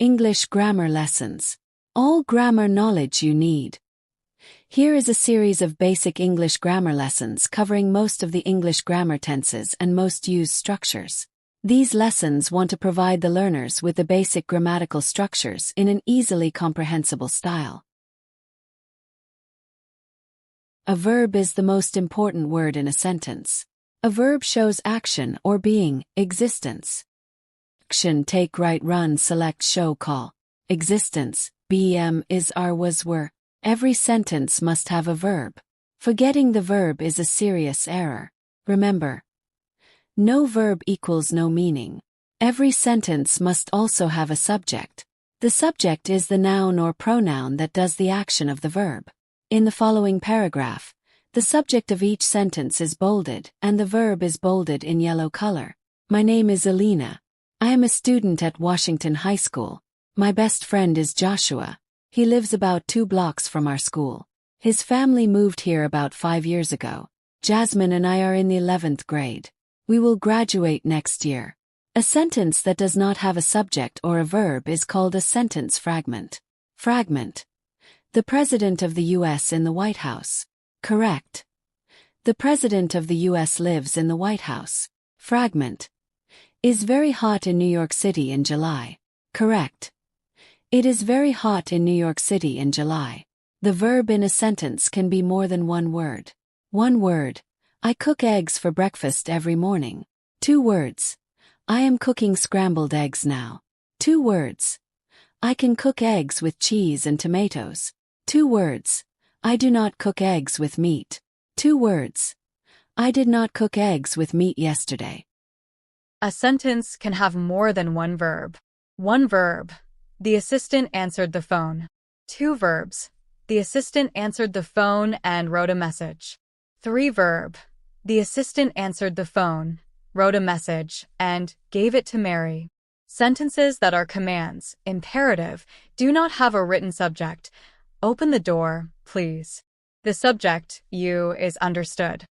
English grammar lessons. All grammar knowledge you need. Here is a series of basic English grammar lessons covering most of the English grammar tenses and most used structures. These lessons want to provide the learners with the basic grammatical structures in an easily comprehensible style. A verb is the most important word in a sentence. A verb shows action or being, existence. Action: take, write, run, select, show, call. Existence: is, are, was, were. Every sentence must have a verb. Forgetting the verb is a serious error. Remember, no verb equals no meaning. Every sentence must also have a subject. The subject is the noun or pronoun that does the action of the verb. In the following paragraph, the subject of each sentence is bolded and the verb is bolded in yellow color. My name is Alina. I am a student at Washington High School. My best friend is Joshua. He lives about 2 blocks from our school. His family moved here about 5 years ago. Jasmine and I are in the 11th grade. We will graduate next year. A sentence that does not have a subject or a verb is called a sentence fragment. Fragment. The President of the U.S. in the White House. Correct. The President of the U.S. lives in the White House. Fragment. Is very hot in New York City in July. Correct. It is very hot in New York City in July. The verb in a sentence can be more than one word. One word: I cook eggs for breakfast every morning. 2 words: I am cooking scrambled eggs now. 2 words: I can cook eggs with cheese and tomatoes. 2 words: I do not cook eggs with meat. 2 words: I did not cook eggs with meat yesterday. A sentence can have more than one verb. 1 verb: the assistant answered the phone. 2 verbs: the assistant answered the phone and wrote a message. 3 verb: the assistant answered the phone, wrote a message, and gave it to Mary. Sentences that are commands, imperative, do not have a written subject. Open the door, please. The subject, you, is understood.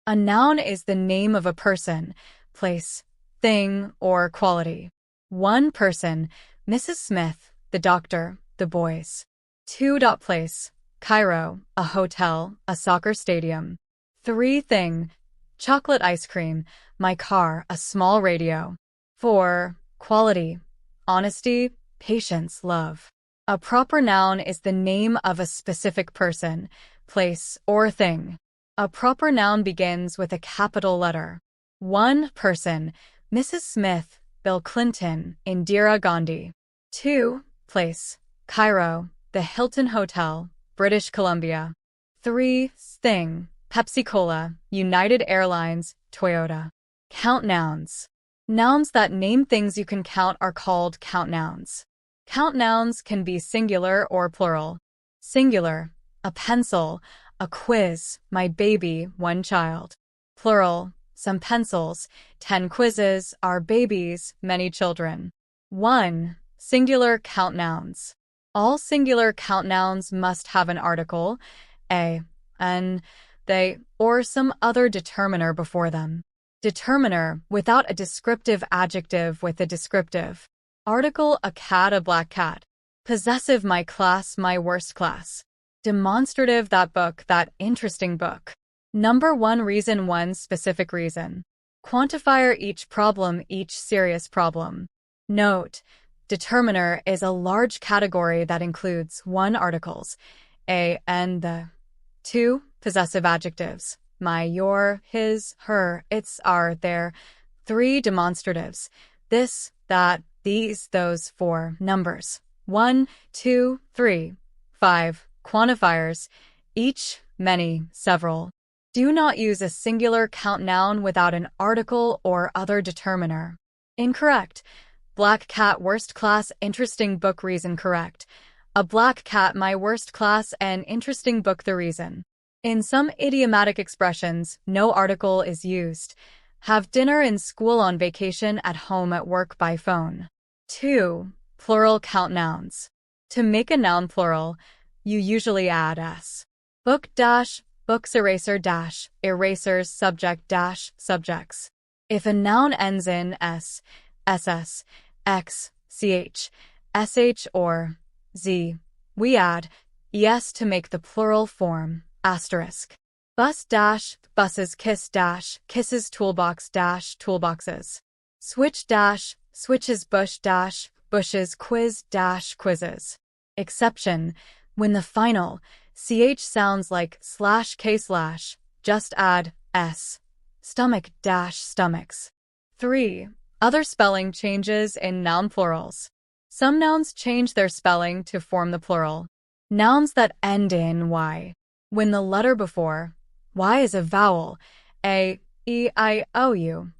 A noun is the name of a person, place, thing, or quality. 1 person: Mrs. Smith, the doctor, the boys. 2. Place: Cairo, a hotel, a soccer stadium. 3. Thing: chocolate ice cream, my car, a small radio. 4. Quality: honesty, patience, love. A proper noun is the name of a specific person, place, or thing. A proper noun begins with a capital letter. 1 person: Mrs. Smith, Bill Clinton, Indira Gandhi. 2. Place: Cairo, the Hilton Hotel, British Columbia. 3. Thing: Pepsi-Cola, United Airlines, Toyota. Count nouns. Nouns that name things you can count are called count nouns. Count nouns can be singular or plural. Singular: a pencil, a quiz, my baby, 1 child. Plural: some pencils, 10 quizzes, our babies, many children. 1. Singular count nouns. All singular count nouns must have an article, a, an, they, or some other determiner before them. Determiner without a descriptive adjective with a descriptive. Article: a cat, a black cat. Possessive: my class, my worst class. Demonstrative: that book, that interesting book. Number 1 reason, 1 specific reason. Quantifier: each problem, each serious problem. Note: determiner is a large category that includes 1 articles, a, and, the. 2 possessive adjectives, my, your, his, her, its, our, their. 3 demonstratives, this, that, these, those. 4 numbers, 1, 2, 3. 5 quantifiers, each, many, several. Do not use a singular count noun without an article or other determiner. Incorrect. Black cat, worst class, interesting book, reason. Correct. A black cat, my worst class, and interesting book, the reason. In some idiomatic expressions, no article is used. Have dinner in school, on vacation, at home, at work, by phone. 2. Plural count nouns. To make a noun plural, you usually add s. Book dash, books, eraser dash, erasers, subject dash, subjects. If a noun ends in s, ss, x, ch, sh, or z, we add es to make the plural form, asterisk. Bus dash, buses, kiss dash, kisses, toolbox dash, toolboxes. Switch dash, switches, bush dash, bushes, quiz dash, quizzes. Exception: when the final ch sounds like /k/, just add s. Stomach dash, stomachs. 3. Other spelling changes in noun plurals. Some nouns change their spelling to form the plural. Nouns that end in y. When the letter before y is a vowel, a, e, I, o, u,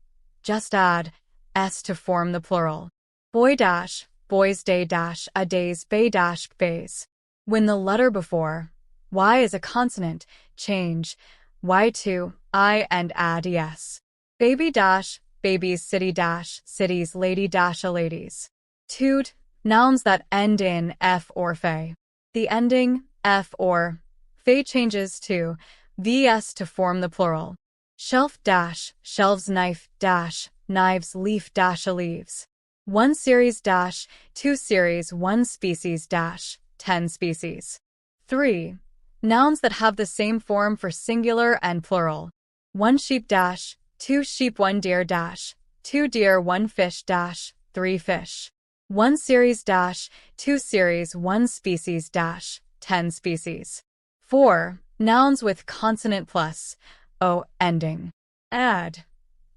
just add s to form the plural. Boy dash, boys, day dash, a days, bay dash, bays. When the letter before y is a consonant, change y to I and add es. Baby dash, babies, city dash, cities, lady dash, a ladies. 2. Nouns that end in f or fe. The ending f or fe changes to vs to form the plural. Shelf dash, shelves, knife dash, knives, leaf dash, a leaves. 1 series dash, 2 series, 1 species dash, 10 species. 3. Nouns that have the same form for singular and plural. 1 sheep dash, 2 sheep, 1 deer dash, 2 deer, 1 fish dash, 3 fish. 1 series dash, 2 series, 1 species dash, 10 species. 4. Nouns with consonant plus o ending. Add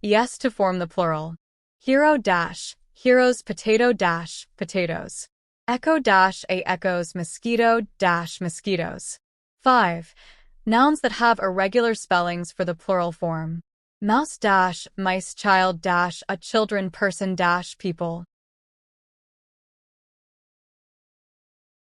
es to form the plural. Hero dash, heroes, potato dash, potatoes. Echo dash, a echoes, mosquito dash, mosquitoes. 5. Nouns that have irregular spellings for the plural form. Mouse dash, mice, child dash, a children, person dash, people.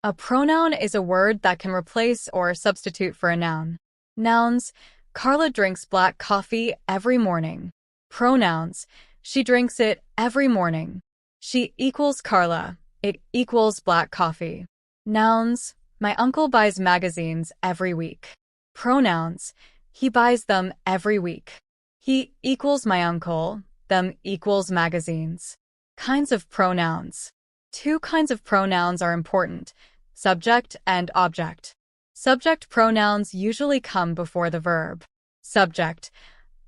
A pronoun is a word that can replace or substitute for a noun. Nouns: Carla drinks black coffee every morning. Pronouns: she drinks it every morning. She equals Carla. It equals black coffee. Nouns: my uncle buys magazines every week. Pronouns: he buys them every week. He equals my uncle. Them equals magazines. Kinds of pronouns. 2 kinds of pronouns are important: subject and object. Subject pronouns usually come before the verb. Subject: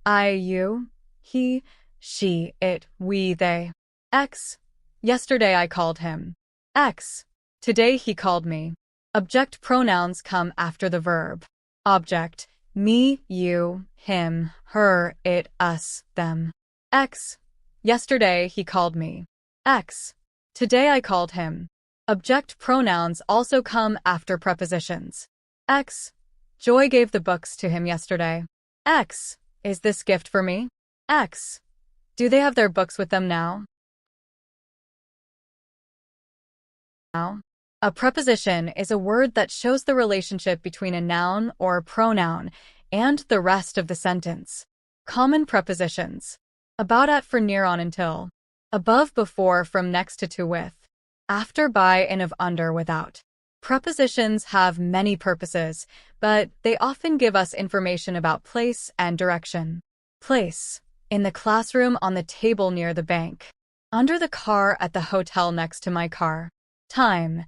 I, you, he, she, it, we, they. X: yesterday I called him. X: today he called me. Object pronouns come after the verb. Object: me, you, him, her, it, us, them. X: yesterday he called me. X: today I called him. Object pronouns also come after prepositions. X: Joy gave the books to him yesterday. X: is this gift for me? X: do they have their books with them now? A preposition is a word that shows the relationship between a noun or pronoun and the rest of the sentence. Common prepositions: about, at, for, near, on, until. Above, before, from, next to, with. After, by, in, of, under, without. Prepositions have many purposes, but they often give us information about place and direction. Place: in the classroom, on the table near the bank. Under the car, at the hotel next to my car. Time: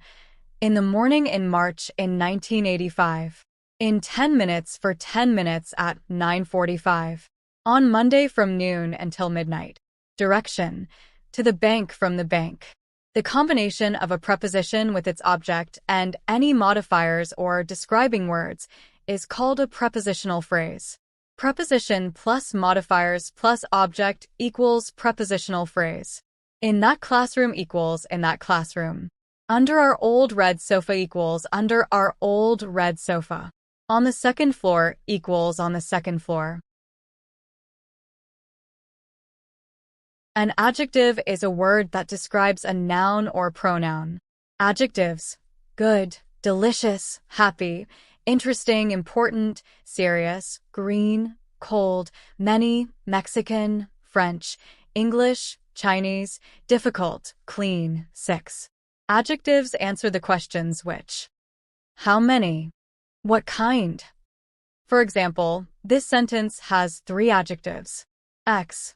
in the morning, in March, in 1985. In 10 minutes, for 10 minutes, at 9:45. On Monday, from noon until midnight. Direction: to the bank, from the bank. The combination of a preposition with its object and any modifiers or describing words is called a prepositional phrase. Preposition plus modifiers plus object equals prepositional phrase. In that classroom equals in that classroom. Under our old red sofa equals under our old red sofa. On the second floor equals on the second floor. An adjective is a word that describes a noun or pronoun. Adjectives: good, delicious, happy, interesting, important, serious, green, cold, many, Mexican, French, English, Chinese, difficult, clean. 6. Adjectives answer the questions which. How many? What kind? For example, this sentence has 3 adjectives. X: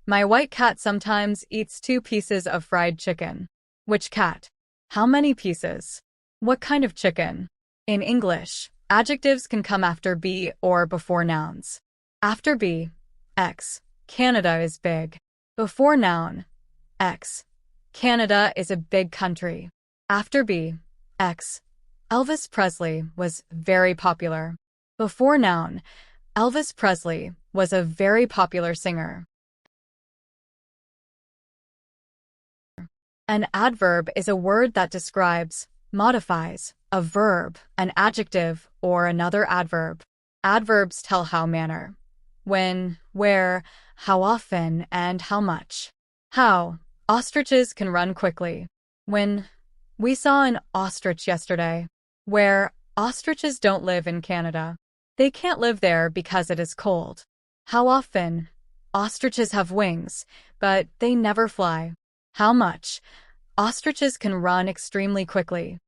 My white cat sometimes eats 2 pieces of fried chicken. Which cat? How many pieces? What kind of chicken? In English, adjectives can come after be or before nouns. After be, X. Canada is big. Before noun, X. Canada is a big country. After be, X. Elvis Presley was very popular. Before noun, Elvis Presley was a very popular singer. An adverb is a word that describes, modifies, a verb, an adjective, or another adverb. Adverbs tell how manner, when, where, how often, and how much. How. Ostriches can run quickly. When. We saw an ostrich yesterday. Where. Ostriches don't live in Canada. They can't live there because it is cold. How often. Ostriches have wings, but they never fly. How much. Ostriches can run extremely quickly.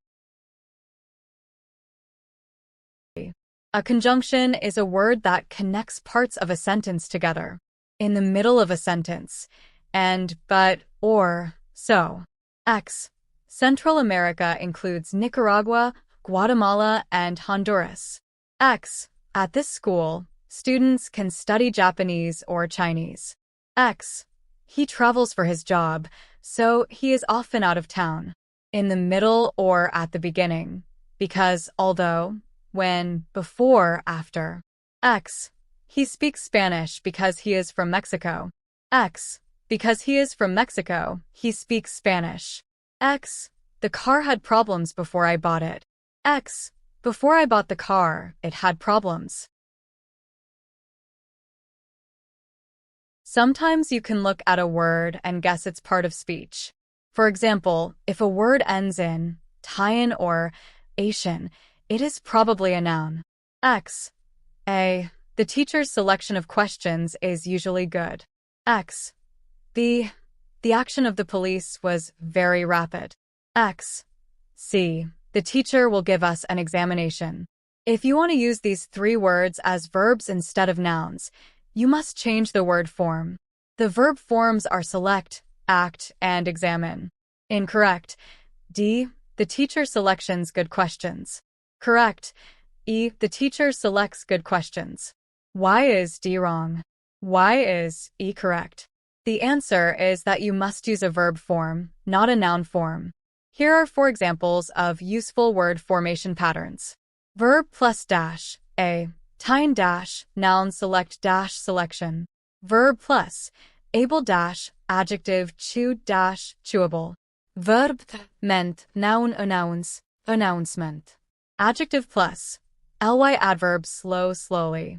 A conjunction is a word that connects parts of a sentence together. In the middle of a sentence, and, but, or, so. X. Central America includes Nicaragua, Guatemala, and Honduras. X. At this school, students can study Japanese or Chinese. X. He travels for his job, so he is often out of town. In the middle or at the beginning, because, although, when, before, after. X. He speaks Spanish because he is from Mexico. X. Because he is from Mexico, he speaks Spanish. X. The car had problems before I bought it. X. Before I bought the car, it had problems. Sometimes you can look at a word and guess its part of speech. For example, if a word ends in tien or ation, it is probably a noun. X. A. The teacher's selection of questions is usually good. X. B. The action of the police was very rapid. X. C. The teacher will give us an examination. If you want to use these 3 words as verbs instead of nouns, you must change the word form. The verb forms are select, act, and examine. Incorrect. D. The teacher selections good questions. Correct. E. The teacher selects good questions. Why is D wrong? Why is E correct? The answer is that you must use a verb form, not a noun form. Here are 4 examples of useful word formation patterns. Verb plus dash, A. Tien dash, noun select dash selection. Verb plus, able dash, adjective chewed dash, chewable. Verb ment, noun announce, announcement. Adjective plus, ly adverb slow slowly.